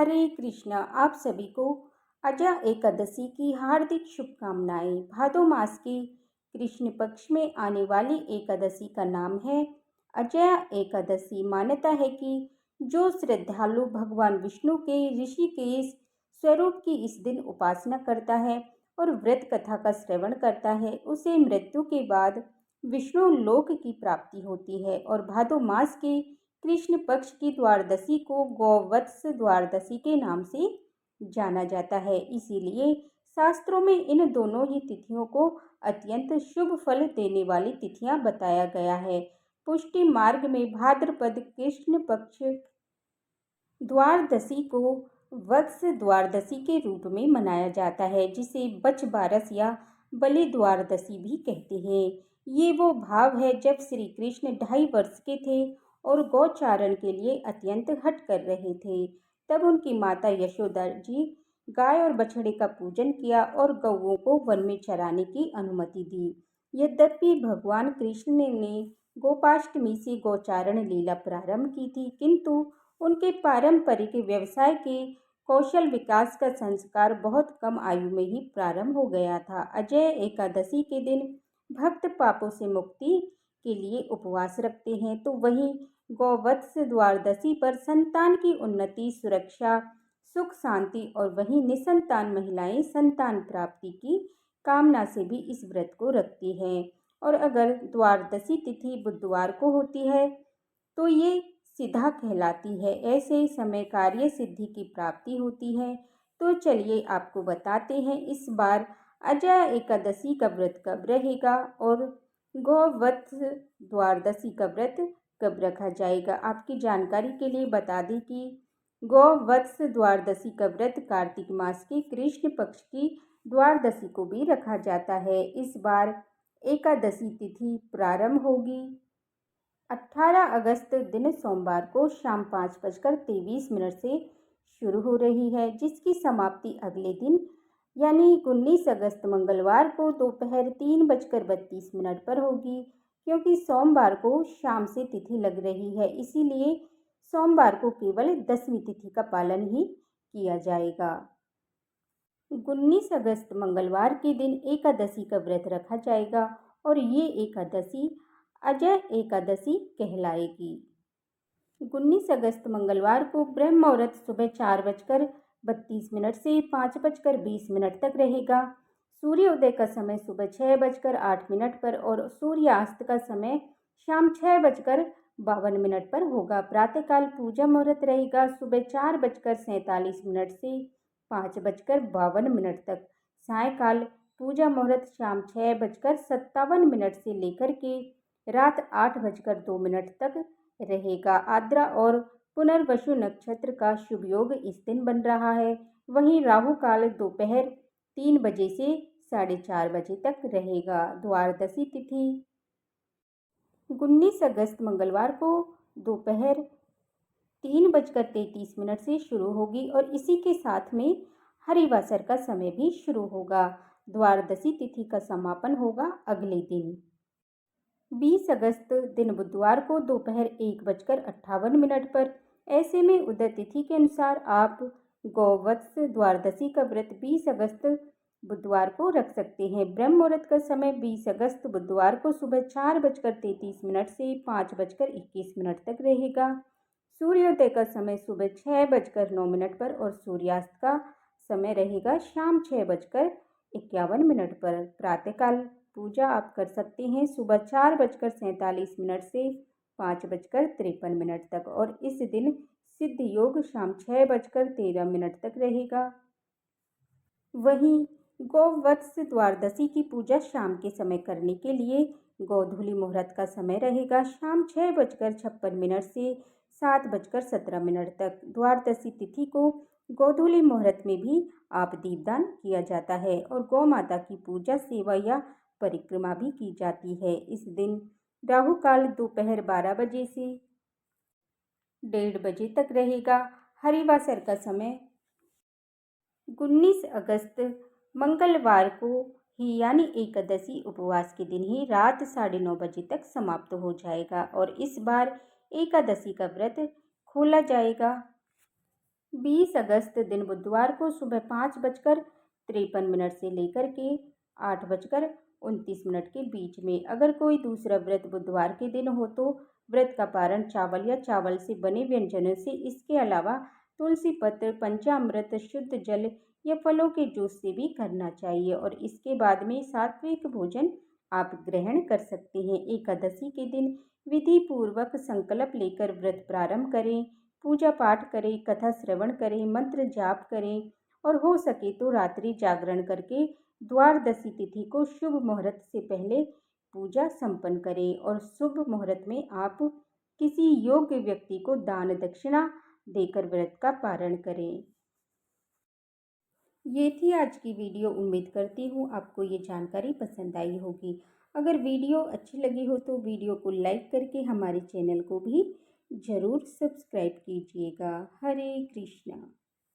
हरे कृष्णा। आप सभी को अजय एकादशी की हार्दिक शुभकामनाएं। भादो मास की कृष्ण पक्ष में आने वाली एकादशी का नाम है अजय एकादशी। मान्यता है कि जो श्रद्धालु भगवान विष्णु के ऋषिकेश स्वरूप की इस दिन उपासना करता है और व्रत कथा का श्रवण करता है, उसे मृत्यु के बाद विष्णु लोक की प्राप्ति होती है। और भादो मास के कृष्ण पक्ष की द्वादशी को गौवत्स द्वादशी के नाम से जाना जाता है। इसीलिए शास्त्रों में इन दोनों ही तिथियों को अत्यंत शुभ फल देने वाली तिथियां बताया गया है। पुष्टि मार्ग में भाद्रपद कृष्ण पक्ष द्वादशी को वत्स द्वादशी के रूप में मनाया जाता है, जिसे बच बारस या बलि द्वादशी भी कहते हैं। ये वो भाव है जब श्री कृष्ण 2.5 वर्ष के थे और गौचारण के लिए अत्यंत हठ कर रहे थे। तब उनकी माता यशोदा जी गाय और बछड़े का पूजन किया और गौओं को वन में चराने की अनुमति दी। यद्यपि भगवान कृष्ण ने गोपाष्टमी से गौचारण लीला प्रारंभ की थी, किंतु उनके पारंपरिक व्यवसाय के कौशल विकास का संस्कार बहुत कम आयु में ही प्रारंभ हो गया था। अजय एकादशी के दिन भक्त पापों से मुक्ति के लिए उपवास रखते हैं, तो वहीं गौवत्स द्वादशी पर संतान की उन्नति, सुरक्षा, सुख शांति और वहीं निसंतान महिलाएं संतान प्राप्ति की कामना से भी इस व्रत को रखती हैं। और अगर द्वादशी तिथि बुधवार को होती है तो ये सिद्धा कहलाती है। ऐसे समय कार्य सिद्धि की प्राप्ति होती है। तो चलिए आपको बताते हैं इस बार अजय एकादशी का व्रत कब रहेगा और गौवत्स द्वादशी का व्रत कब रखा जाएगा। आपकी जानकारी के लिए बता दें कि गौवत्स द्वादशी का व्रत कार्तिक मास के कृष्ण पक्ष की द्वादशी को भी रखा जाता है। इस बार एकादशी तिथि प्रारंभ होगी 18 अगस्त दिन सोमवार को शाम 5:23 से शुरू हो रही है, जिसकी समाप्ति अगले दिन यानी 19 अगस्त मंगलवार को दोपहर 3:32 पर होगी। क्योंकि सोमवार को शाम से तिथि लग रही है, इसीलिए सोमवार को केवल 10वीं तिथि का पालन ही किया जाएगा। 19 अगस्त मंगलवार के दिन एकादशी का व्रत रखा जाएगा और ये एकादशी अजय एकादशी कहलाएगी। 19 अगस्त मंगलवार को ब्रह्म मुहूर्त सुबह 4:32 से 5:20 तक रहेगा। सूर्योदय का समय सुबह 6:08 पर और सूर्यास्त का समय शाम 6:52 पर होगा। प्रातःकाल पूजा मुहूर्त रहेगा सुबह 4:47 से 5:52 तक। सायंकाल पूजा मुहूर्त शाम 6:57 से लेकर के रात 8:02 तक रहेगा। आद्रा और पुनर्वसु नक्षत्र का शुभ योग इस दिन बन रहा है। वहीं राहु काल दोपहर 3 बजे से 4:30 बजे तक रहेगा। द्वादशी तिथि 19 अगस्त मंगलवार को दोपहर 3:33 से शुरू होगी और इसी के साथ में हरिवासर का समय भी शुरू होगा। द्वादशी तिथि का समापन होगा अगले दिन 20 अगस्त दिन बुधवार को दोपहर 1:58 पर। ऐसे में उदय तिथि के अनुसार आप गौवत्स द्वादशी का व्रत 20 अगस्त बुधवार को रख सकते हैं। ब्रह्म मुहूर्त का समय 20 अगस्त बुधवार को सुबह 4:33 से 5:21 तक रहेगा। सूर्योदय का समय सुबह 6:09 पर और सूर्यास्त का समय रहेगा शाम 6:51 पर। प्रातःकाल पूजा आप कर सकते हैं सुबह 4:47 से 5:53 तक और इस दिन सिद्ध योग शाम 6:13 तक रहेगा। वहीं गौवत्स द्वादशी की पूजा शाम के समय करने के लिए गोधूली मुहूर्त का समय रहेगा शाम 6:56 से 7:17 तक। द्वादशी तिथि को गोधूली मुहूर्त में भी आप दीपदान किया जाता है और गौ माता की पूजा, सेवा या परिक्रमा भी की जाती है। इस दिन राहु काल दोपहर 12 बजे से 1:30 बजे तक रहेगा। हरिवासर का समय 19 अगस्त मंगलवार को ही यानी एकादशी उपवास के दिन ही रात 9:30 बजे तक समाप्त हो जाएगा और इस बार एकादशी का व्रत खोला जाएगा 20 अगस्त दिन बुधवार को सुबह 5:53 से लेकर के 8:29 के बीच में। अगर कोई दूसरा व्रत बुधवार के दिन हो तो व्रत का पारण चावल या चावल से बने व्यंजनों से, इसके अलावा तुलसी पत्र, पंचामृत, शुद्ध जल या फलों के जूस से भी करना चाहिए और इसके बाद में सात्विक भोजन आप ग्रहण कर सकते हैं। एकादशी के दिन विधि पूर्वक संकल्प लेकर व्रत प्रारंभ करें, पूजा पाठ करें, कथा श्रवण करें, मंत्र जाप करें और हो सके तो रात्रि जागरण करके द्वादशी तिथि को शुभ मुहूर्त से पहले पूजा संपन्न करें और शुभ मुहूर्त में आप किसी योग्य व्यक्ति को दान दक्षिणा देकर व्रत का पारण करें। ये थी आज की वीडियो। उम्मीद करती हूँ आपको ये जानकारी पसंद आई होगी। अगर वीडियो अच्छी लगी हो तो वीडियो को लाइक करके हमारे चैनल को भी ज़रूर सब्सक्राइब कीजिएगा। हरे कृष्णा।